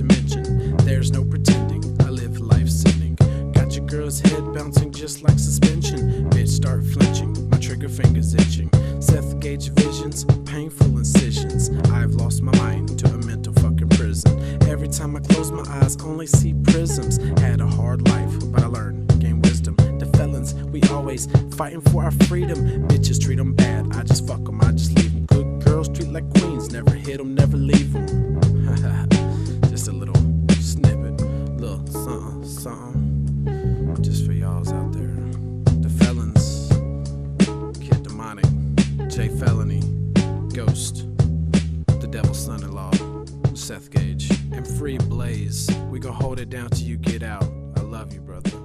mention. There's no pretending, I live life sinning. Got your girl's head bouncing just like suspension. Bitch, start flinching, my trigger finger's itching. Seth Gage visions, painful incisions. I've lost my mind to a mental fucking prison. Every time I close my eyes, only see prisms. Had a hard life, but I learned, gain wisdom. The felons, we always fighting for our freedom. Bitches treat them bad, I just fuck them, I just leave them. Good girls treat like queens, never hit them, never leave them. Just a little snippet, little something, something. Just for y'all's out there. The felons, Kid Demonic, J Felony, Ghost, the Devil's Son-in-Law, Seth Gage, and Free Blaze. We gon' hold it down till you get out. I love you, brother.